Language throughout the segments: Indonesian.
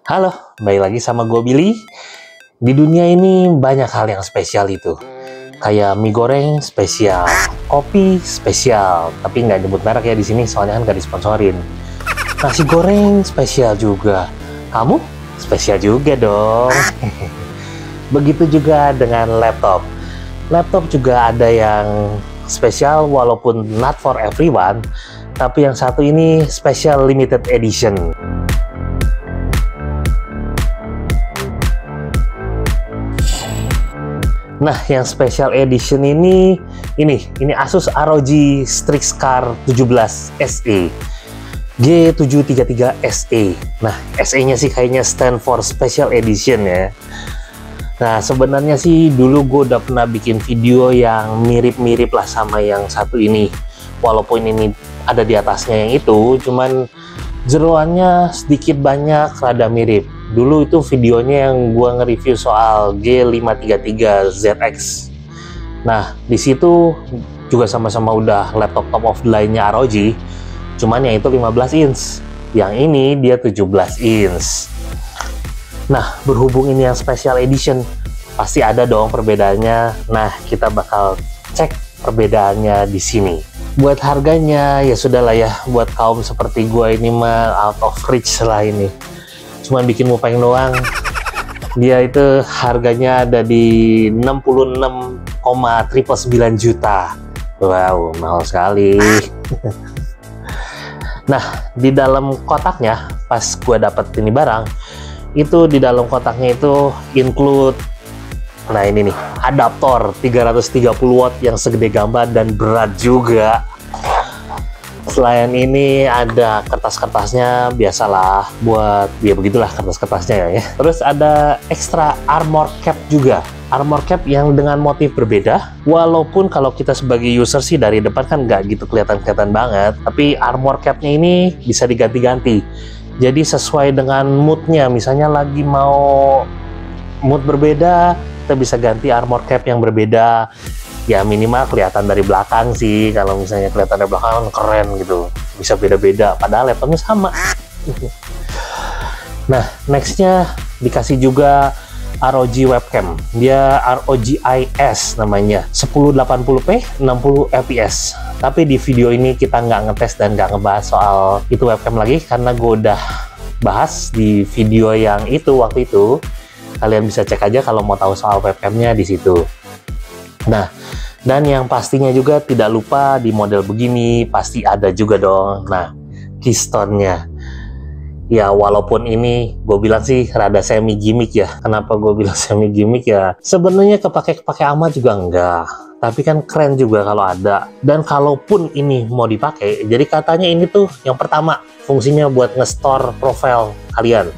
Halo, balik lagi sama gue Billy. Di dunia ini banyak hal yang spesial itu. Kayak mie goreng spesial, kopi spesial, tapi nggak nyebut merek ya di sini soalnya kan nggak disponsorin. Nasi goreng spesial juga. Kamu spesial juga dong. Begitu juga dengan laptop. Laptop juga ada yang spesial walaupun not for everyone, tapi yang satu ini special limited edition. Nah, yang special edition ini Asus ROG Strix Car 17 SE G733 SE. Nah, SE-nya sih kayaknya stand for special edition ya. Nah, sebenarnya sih dulu gue udah pernah bikin video yang mirip-mirip lah sama yang satu ini. Walaupun ini ada di atasnya yang itu, cuman jeroannya sedikit banyak rada mirip. Dulu itu videonya yang gua nge-review soal G533ZX. Nah, di situ juga sama-sama udah laptop top of the line-nya ROG, cuman yang itu 15 inch. Yang ini dia 17 inch. Nah, berhubung ini yang special edition, pasti ada dong perbedaannya. Nah, kita bakal cek perbedaannya di sini. Buat harganya ya sudahlah ya, buat kaum seperti gua ini mah out of reach lah ini. Cuman bikin mupeng doang. Dia itu harganya ada di 66,999 juta. Wow, mahal sekali. Nah, di dalam kotaknya pas gua dapet ini barang, itu di dalam kotaknya itu include, nah ini nih, adaptor 330 watt yang segede gambar dan berat juga. Selain ini ada kertas-kertasnya, biasalah buat ya begitulah kertas-kertasnya ya. Terus ada extra armor cap juga. Armor cap yang dengan motif berbeda. Walaupun kalau kita sebagai user sih dari depan kan nggak gitu kelihatan banget. Tapi armor capnya ini bisa diganti-ganti. Jadi sesuai dengan moodnya. Misalnya lagi mau mood berbeda, kita bisa ganti armor cap yang berbeda. Ya minimal kelihatan dari belakang sih. Kalau misalnya kelihatan dari belakang keren gitu, bisa beda-beda padahal laptopnya sama. Nah, nextnya dikasih juga ROG webcam. Dia ROG IS namanya, 1080p 60 fps. Tapi di video ini kita nggak ngetes dan nggak ngebahas soal itu webcam lagi, karena gue udah bahas di video yang itu waktu itu. Kalian bisa cek aja kalau mau tahu soal webcamnya di situ. Nah, dan yang pastinya juga tidak lupa di model begini pasti ada juga dong. Nah, keystone-nya. Ya, walaupun ini gue bilang sih rada semi gimmick ya. Kenapa gue bilang semi gimmick ya? Sebenarnya kepake amat juga enggak. Tapi kan keren juga kalau ada. Dan kalaupun ini mau dipakai, jadi katanya ini tuh yang pertama fungsinya buat nge-store profile kalian.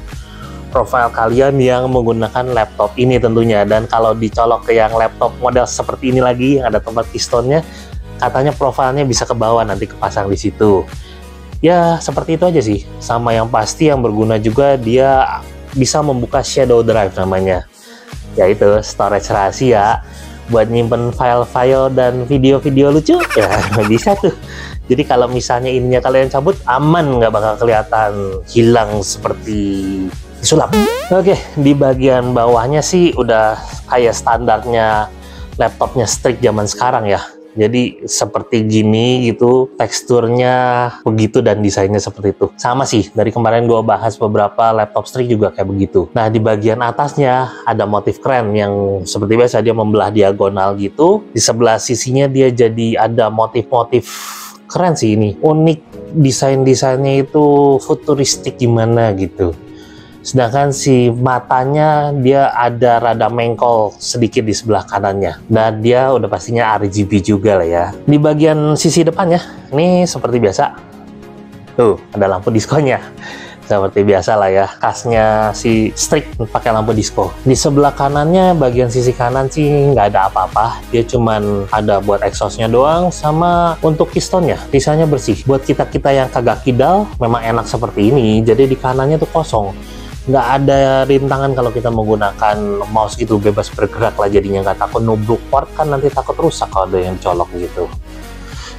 Profile kalian yang menggunakan laptop ini tentunya. Dan kalau dicolok ke yang laptop model seperti ini lagi yang ada tempat keystone-nya, katanya profilnya bisa ke bawah nanti kepasang di situ. Ya seperti itu aja sih. Sama yang pasti yang berguna juga, dia bisa membuka shadow drive namanya, yaitu storage rahasia buat nyimpen file-file dan video-video lucu ya. Bisa tuh. Jadi kalau misalnya ininya kalian cabut, aman, nggak bakal kelihatan hilang seperti sulap. Oke, di bagian bawahnya sih udah kayak standarnya laptopnya Strix zaman sekarang ya. Jadi seperti gini gitu, teksturnya begitu dan desainnya seperti itu. Sama sih, dari kemarin gue bahas beberapa laptop Strix juga kayak begitu. Nah, di bagian atasnya ada motif keren yang seperti biasa dia membelah diagonal gitu. Di sebelah sisinya dia jadi ada motif-motif keren sih ini. Unik, desain-desainnya itu futuristik gimana gitu. Sedangkan si matanya dia ada rada mengkol sedikit di sebelah kanannya. Dan dia udah pastinya RGB juga lah ya. Di bagian sisi depannya, ini seperti biasa. Tuh, ada lampu diskonya. Seperti biasa lah ya, khasnya si Strix pakai lampu disco. Di sebelah kanannya, bagian sisi kanan sih nggak ada apa-apa. Dia cuman ada buat exhaustnya doang, sama untuk keystone-nya. Desainnya bersih. Buat kita-kita yang kagak kidal, memang enak seperti ini. Jadi di kanannya tuh kosong. Nggak ada rintangan kalau kita menggunakan mouse gitu, bebas bergerak lah jadinya, nggak takut nubruk port kan, nanti takut rusak kalau ada yang colok gitu.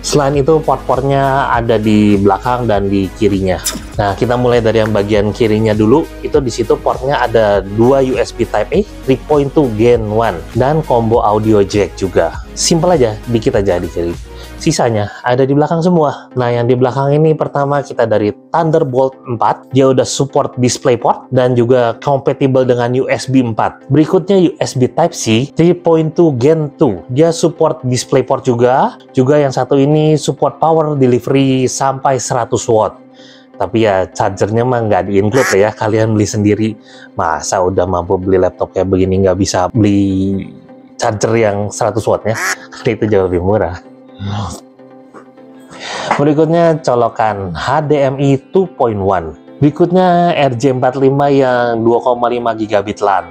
Selain itu port-portnya ada di belakang dan di kirinya. Nah, kita mulai dari yang bagian kirinya dulu. Itu di situ portnya ada 2 USB Type A, 3.2 Gen 1, dan combo audio jack juga. Simple aja, dikit aja di kiri. Sisanya ada di belakang semua. Nah, yang di belakang ini pertama kita dari Thunderbolt 4. Dia udah support DisplayPort dan juga compatible dengan USB 4. Berikutnya USB Type-C 3.2 Gen 2. Dia support DisplayPort juga. Juga yang satu ini support power delivery sampai 100 watt. Tapi ya chargernya mah nggak di-include ya, kalian beli sendiri. Masa udah mampu beli laptop kayak begini nggak bisa beli charger yang 100 wattnya? Itu jauh lebih murah. Berikutnya colokan HDMI 2.1. Berikutnya RJ45 yang 2,5 GB LAN.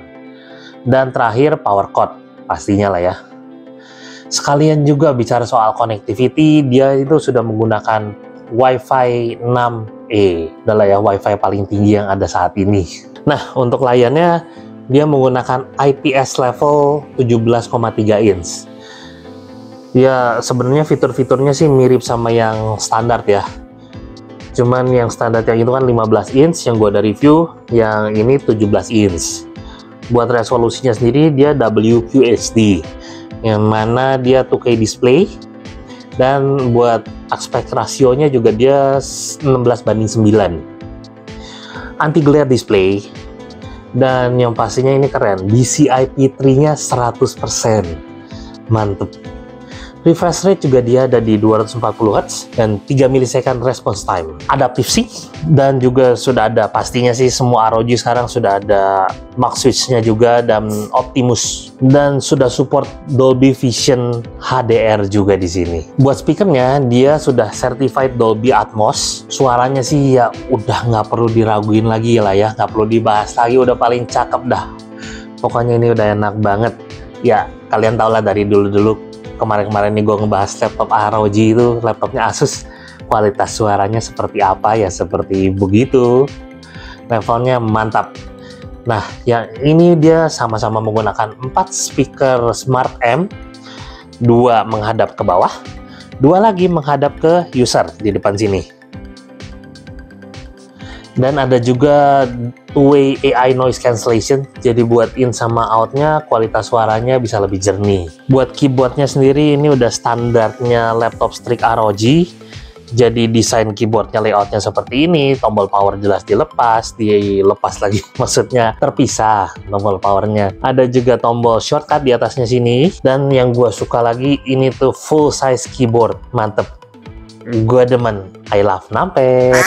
Dan terakhir power cord, pastinya lah ya. Sekalian juga bicara soal connectivity, dia itu sudah menggunakan Wi-Fi 6E. Adalah ya Wi-Fi paling tinggi yang ada saat ini. Nah, untuk layarnya dia menggunakan IPS level 17,3 inch. Ya, sebenarnya fitur-fiturnya sih mirip sama yang standar ya. Cuman yang standar yang itu kan 15 inch, yang gua ada review, yang ini 17 inch. Buat resolusinya sendiri dia WQHD, yang mana dia 2K display. Dan buat aspek rasionya juga dia 16:9. Anti glare display. Dan yang pastinya ini keren, DCI P3-nya 100%. Mantep. Refresh rate juga dia ada di 240 Hz dan 3 millisecond response time. Adaptive Sync dan juga sudah ada pastinya sih semua ROG sekarang sudah ada Max Switch-nya juga dan Optimus, dan sudah support Dolby Vision HDR juga di sini. Buat speakernya dia sudah certified Dolby Atmos. Suaranya sih ya udah nggak perlu diraguin lagi lah ya, nggak perlu dibahas lagi, udah paling cakep dah. Pokoknya ini udah enak banget. Ya kalian tau lah dari dulu-dulu. Kemarin-kemarin nih gue ngebahas laptop ROG itu, laptopnya Asus, kualitas suaranya seperti apa ya, seperti begitu, levelnya mantap. Nah, yang ini dia sama-sama menggunakan 4 speaker Smart M, 2 menghadap ke bawah, 2 lagi menghadap ke user di depan sini. Dan ada juga two-way AI noise cancellation, jadi buat in sama outnya kualitas suaranya bisa lebih jernih. Buat keyboardnya sendiri ini udah standarnya laptop Strix ROG, jadi desain keyboardnya layoutnya seperti ini, tombol power jelas dilepas lagi, maksudnya terpisah tombol powernya. Ada juga tombol shortcut di atasnya sini, dan yang gua suka lagi ini tuh full size keyboard, mantep. Gua demen, I love numpad.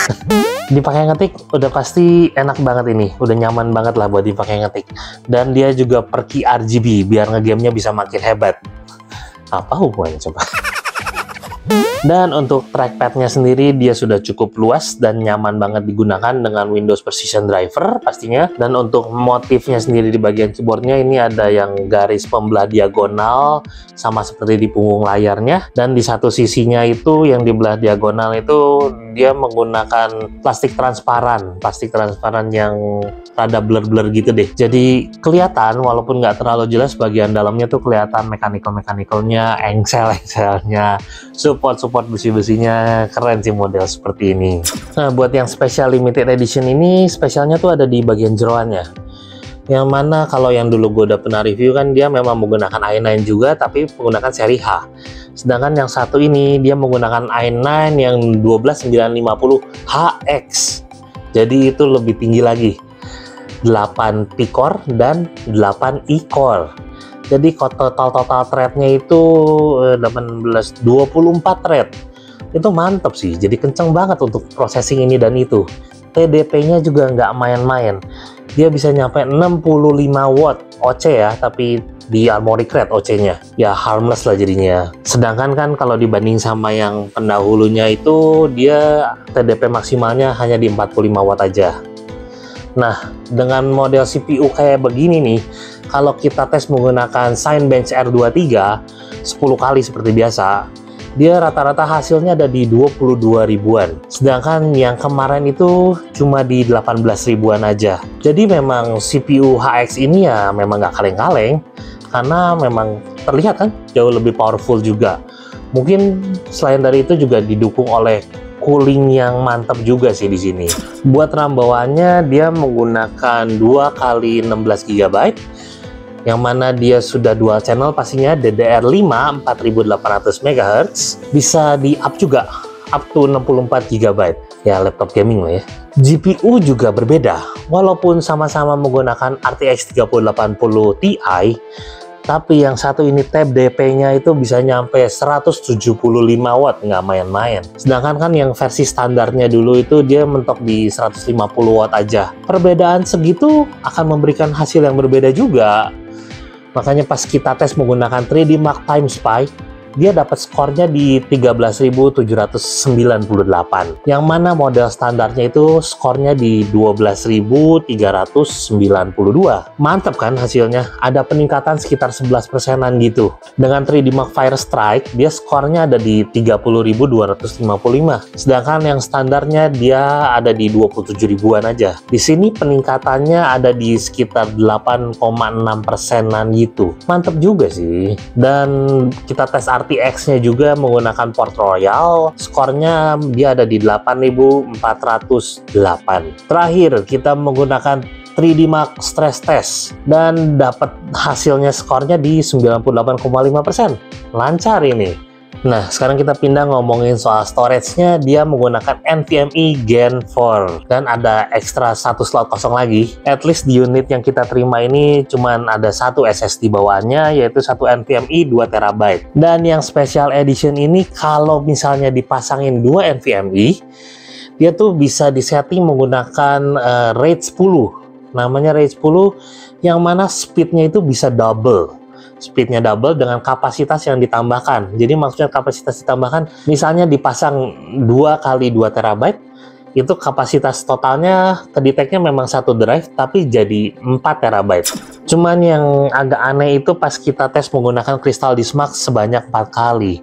Dipakai ngetik udah pasti enak banget ini, udah nyaman banget lah buat dipakai ngetik. Dan dia juga perki RGB biar ngegamenya bisa makin hebat. Apa hubungannya coba? Dan untuk trackpadnya sendiri dia sudah cukup luas dan nyaman banget digunakan dengan Windows Precision Driver pastinya. Dan untuk motifnya sendiri di bagian keyboardnya ini ada yang garis pembelah diagonal sama seperti di punggung layarnya. Dan di satu sisinya itu yang di belah diagonal itu dia menggunakan plastik transparan yang rada blur-blur gitu deh. Jadi kelihatan walaupun nggak terlalu jelas bagian dalamnya tuh kelihatan mechanical-mechanicalnya, engsel-engselnya, support besi-besinya, keren sih model seperti ini. Nah, buat yang special limited edition ini, spesialnya tuh ada di bagian jeroannya. Yang mana kalau yang dulu gue udah pernah review kan dia memang menggunakan i9 juga, tapi menggunakan seri H. Sedangkan yang satu ini dia menggunakan i9 yang 12950HX. Jadi itu lebih tinggi lagi. 8 P-core dan 8 E-core. Jadi total thread-nya itu 24 thread. Itu mantap sih, jadi kenceng banget untuk processing ini dan itu. TDP-nya juga nggak main-main. Dia bisa nyampe 65 watt OC ya, tapi di Armoury Crate OC-nya. Ya harmless lah jadinya. Sedangkan kan kalau dibanding sama yang pendahulunya itu, dia TDP maksimalnya hanya di 45 watt aja. Nah, dengan model CPU kayak begini nih, kalau kita tes menggunakan Cinebench R23 10 kali seperti biasa, dia rata-rata hasilnya ada di 22 ribuan. Sedangkan yang kemarin itu cuma di 18 ribuan aja. Jadi memang CPU HX ini ya memang nggak kaleng-kaleng, karena memang terlihat kan jauh lebih powerful juga. Mungkin selain dari itu juga didukung oleh cooling yang mantap juga sih di sini. Buat RAM bawaannya dia menggunakan 2 x 16 GB, yang mana dia sudah dual channel pastinya, DDR5 4800 MHz, bisa di up juga up to 64 GB. Ya laptop gaming lah ya. GPU juga berbeda, walaupun sama-sama menggunakan RTX 3080 Ti, tapi yang satu ini tab DP-nya itu bisa nyampe 175 watt, nggak main-main. Sedangkan kan yang versi standarnya dulu itu dia mentok di 150 watt aja. Perbedaan segitu akan memberikan hasil yang berbeda juga. Makanya pas kita tes menggunakan 3D Mark Time Spy, dia dapat skornya di 13.798, yang mana model standarnya itu skornya di 12.392. Mantap kan hasilnya, ada peningkatan sekitar 11%-an gitu. Dengan 3D Mark Fire Strike, dia skornya ada di 30.255, sedangkan yang standarnya dia ada di 27 ribuan aja. Di sini peningkatannya ada di sekitar 8,6%-an gitu. Mantap juga sih. Dan kita tes RTX-nya juga menggunakan Port Royal, skornya dia ada di 8.408. Terakhir kita menggunakan 3D Mark Stress Test dan dapat hasilnya skornya di 98,5%. Lancar ini. Nah, sekarang kita pindah ngomongin soal storage-nya. Dia menggunakan NVMe Gen 4 dan ada ekstra satu slot kosong lagi. At least di unit yang kita terima ini cuman ada satu SSD bawaannya, yaitu satu NVMe 2 TB. Dan yang special edition ini kalau misalnya dipasangin 2 NVMe, dia tuh bisa disetting menggunakan RAID 10. Namanya RAID 10, yang mana speednya itu bisa double. Speednya double dengan kapasitas yang ditambahkan. Jadi maksudnya kapasitas ditambahkan, misalnya dipasang 2 x 2 TB, itu kapasitas totalnya kedeteknya memang satu drive, tapi jadi 4 TB. Cuman yang agak aneh itu pas kita tes menggunakan Crystal Disk Mark sebanyak 4 kali.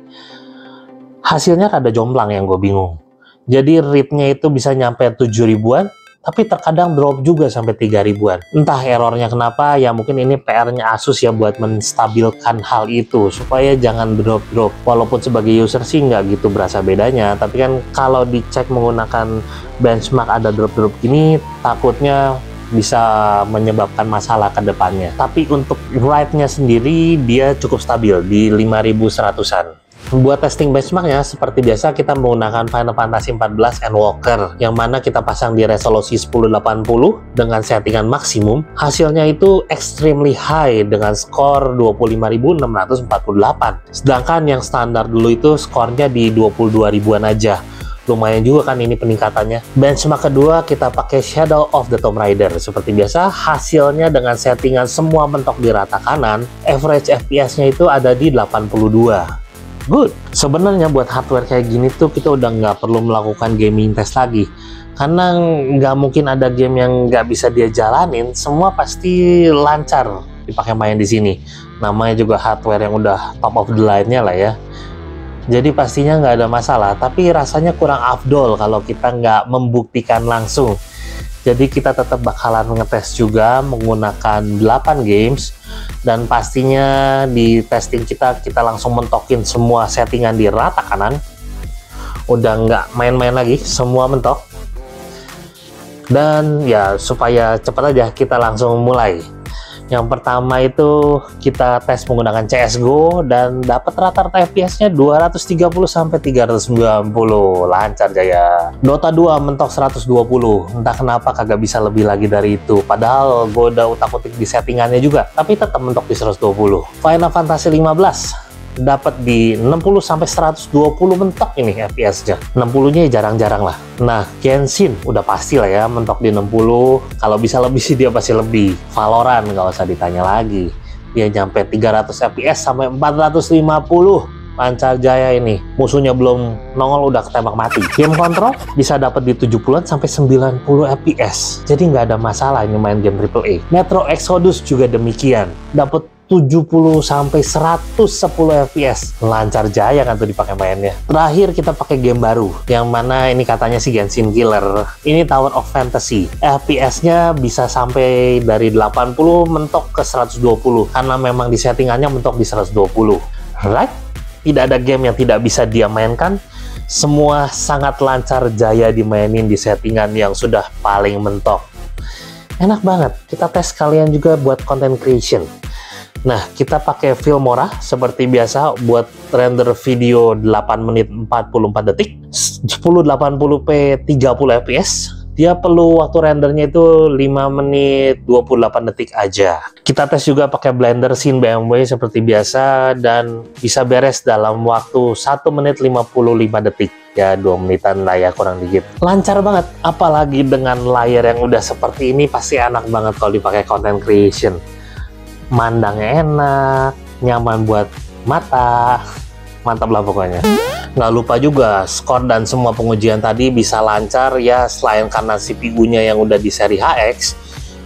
Hasilnya ada jomplang yang gue bingung. Jadi read-nya itu bisa nyampe 7 ribuan, tapi terkadang drop juga sampai 3 ribuan. Entah errornya kenapa, ya mungkin ini PR-nya Asus ya buat menstabilkan hal itu, supaya jangan drop-drop. Walaupun sebagai user sih nggak gitu berasa bedanya, tapi kan kalau dicek menggunakan benchmark ada drop-drop gini, takutnya bisa menyebabkan masalah ke depannya. Tapi untuk write-nya sendiri, dia cukup stabil di 5100-an. Buat testing benchmarknya, seperti biasa kita menggunakan Final Fantasy 14 Endwalker, yang mana kita pasang di resolusi 1080 dengan settingan maksimum. Hasilnya itu extremely high dengan skor 25.648. Sedangkan yang standar dulu itu skornya di 22 ribuan aja. Lumayan juga kan ini peningkatannya. Benchmark kedua kita pakai Shadow of the Tomb Raider. Seperti biasa, hasilnya dengan settingan semua mentok di rata kanan, average FPS-nya itu ada di 82. Good. Sebenarnya buat hardware kayak gini tuh kita udah nggak perlu melakukan gaming test lagi, karena nggak mungkin ada game yang nggak bisa dia jalanin. Semua pasti lancar dipakai main di sini. Namanya juga hardware yang udah top of the line-nya lah ya. Jadi pastinya nggak ada masalah. Tapi rasanya kurang afdol kalau kita nggak membuktikan langsung. Jadi kita tetap bakalan ngetes juga menggunakan 8 games, dan pastinya di testing kita langsung mentokin semua settingan di rata kanan. Udah nggak main-main lagi, semua mentok. Dan ya supaya cepat aja kita langsung mulai. Yang pertama itu kita tes menggunakan CSGO dan dapat rata-rata FPS-nya 230 sampai 390, lancar jaya. Dota 2 mentok 120, entah kenapa kagak bisa lebih lagi dari itu. Padahal gue udah utak-utik di settingannya juga, tapi tetap mentok di 120. Final Fantasy 15 dapat di 60 sampai 120 mentok ini FPS-nya. 60-nya jarang-jarang lah. Nah, Genshin udah pasti lah ya mentok di 60. Kalau bisa lebih sih dia pasti lebih. Valorant nggak usah ditanya lagi. Dia nyampe 300 FPS sampai 450. Lancar jaya ini. Musuhnya belum nongol udah ketembak mati. Game Control bisa dapat di 70-an sampai 90 FPS. Jadi nggak ada masalah ini main game AAA. Metro Exodus juga demikian. Dapat 70 sampai 110 FPS. Lancar jaya kan tuh dipakai mainnya. Terakhir kita pakai game baru yang mana ini katanya si Genshin Killer. Ini Tower of Fantasy. FPS-nya bisa sampai dari 80 mentok ke 120 karena memang di settingannya mentok di 120. Right? tidak ada game yang tidak bisa dia mainkan. Semua sangat lancar jaya dimainin di settingan yang sudah paling mentok. Enak banget, kita tes kalian juga buat content creation. Nah, kita pakai Filmora seperti biasa buat render video 8 menit 44 detik, 1080p 30 fps. Dia perlu waktu rendernya itu 5 menit 28 detik aja. Kita tes juga pakai Blender Scene BMW seperti biasa dan bisa beres dalam waktu 1 menit 55 detik. Ya 2 menitan lah ya, kurang dikit. Lancar banget, apalagi dengan layar yang udah seperti ini pasti enak banget kalau dipakai content creation. Mandangnya enak, nyaman buat mata, mantap lah pokoknya. Nggak lupa juga skor dan semua pengujian tadi bisa lancar ya. Selain karena CPU-nya yang udah di seri HX,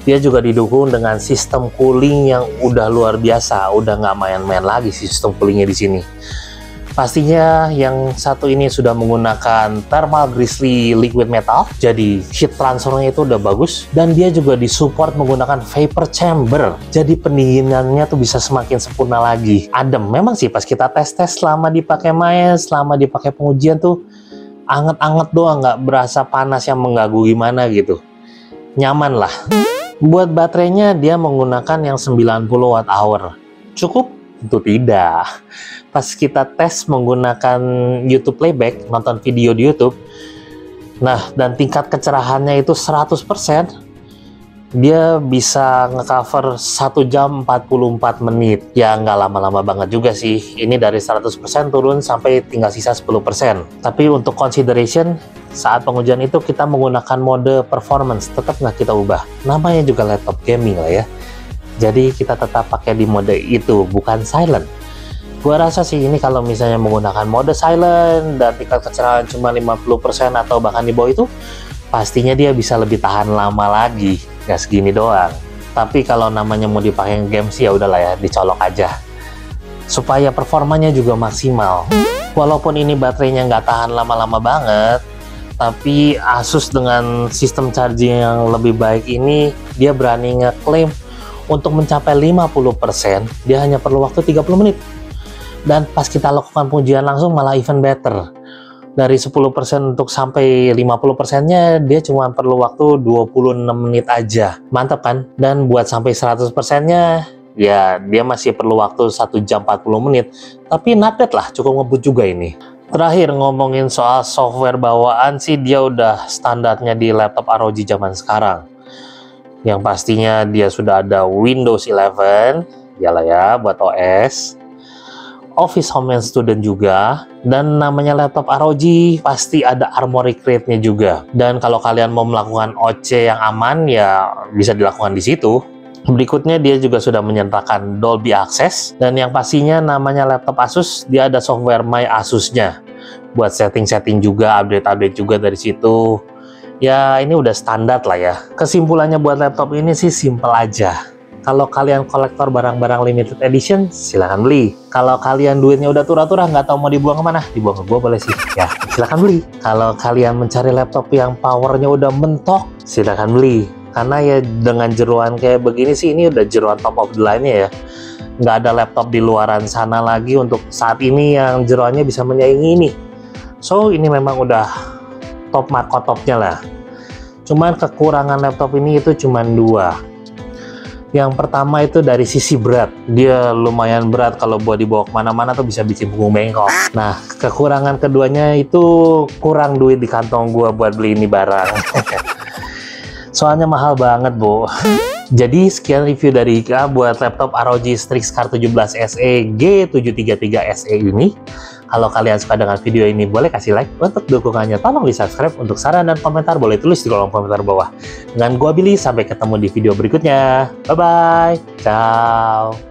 dia juga didukung dengan sistem cooling yang udah luar biasa. Udah nggak main-main lagi sistem coolingnya di sini. Pastinya yang satu ini sudah menggunakan thermal grizzly liquid metal, jadi heat transfernya itu udah bagus, dan dia juga disupport menggunakan vapor chamber, jadi pendinginannya tuh bisa semakin sempurna lagi. Adem, memang sih pas kita tes-tes selama dipakai main, selama dipakai pengujian tuh anget-anget doang, nggak berasa panas yang mengganggu gimana gitu. Nyaman lah. Buat baterainya dia menggunakan yang 90 Wh. Cukup? Tentu tidak. Pas kita tes menggunakan YouTube Playback, nonton video di YouTube, nah dan tingkat kecerahannya itu 100%, dia bisa ngecover 1 jam 44 menit. Ya nggak lama-lama banget juga sih. Ini dari 100% turun sampai tinggal sisa 10%. Tapi untuk consideration, saat pengujian itu kita menggunakan mode performance, tetap nggak kita ubah. Namanya juga laptop gaming lah ya. Jadi kita tetap pakai di mode itu, bukan silent. Gua rasa sih ini kalau misalnya menggunakan mode silent dan tingkat kecerahan cuma 50% atau bahkan di bawah itu, pastinya dia bisa lebih tahan lama lagi, nggak segini doang. Tapi kalau namanya mau dipakai game sih ya udahlah ya, dicolok aja. Supaya performanya juga maksimal. Walaupun ini baterainya nggak tahan lama-lama banget, tapi Asus dengan sistem charging yang lebih baik ini, dia berani ngeklaim untuk mencapai 50%, dia hanya perlu waktu 30 menit. Dan pas kita lakukan pengujian langsung malah even better. Dari 10% untuk sampai 50%-nya dia cuma perlu waktu 26 menit aja. Mantap kan? Dan buat sampai 100%-nya ya dia masih perlu waktu 1 jam 40 menit. Tapi not bad lah, cukup ngebut juga ini. Terakhir ngomongin soal software bawaan sih, dia udah standarnya di laptop ROG zaman sekarang. Yang pastinya dia sudah ada Windows 11, yalah ya buat OS, Office Home and Student juga, dan namanya laptop ROG pasti ada Armoury Crate-nya juga. Dan kalau kalian mau melakukan OC yang aman ya bisa dilakukan di situ. Berikutnya dia juga sudah menyertakan Dolby Access, dan yang pastinya namanya laptop Asus, dia ada software My Asus-nya. Buat setting-setting juga, update-update juga dari situ. Ya ini udah standar lah ya. Kesimpulannya buat laptop ini sih simple aja. Kalau kalian kolektor barang-barang limited edition, silahkan beli. Kalau kalian duitnya udah turah-turah nggak tahu mau dibuang kemana, dibuang ke gua boleh sih. Ya silahkan beli. Kalau kalian mencari laptop yang powernya udah mentok, silahkan beli. Karena ya dengan jeroan kayak begini sih, ini udah jeroan top of the line-nya ya. Nggak ada laptop di luaran sana lagi untuk saat ini yang jeroannya bisa menyaingi ini. So ini memang udah top market topnya lah. Cuman kekurangan laptop ini itu cuman 2. Yang pertama itu dari sisi berat, dia lumayan berat, kalau buat dibawa kemana-mana tuh bisa bikin punggung bengkok. Nah kekurangan keduanya itu kurang duit di kantong gua buat beli ini barang. Soalnya mahal banget bu. Jadi sekian review dari Ika buat laptop ROG Strix Card 17 SE G733 SE ini. Kalau kalian suka dengan video ini, boleh kasih like. Untuk dukungannya, tolong di subscribe. Untuk saran dan komentar, boleh tulis di kolom komentar bawah. Dengan gua Billy, sampai ketemu di video berikutnya. Bye-bye. Ciao.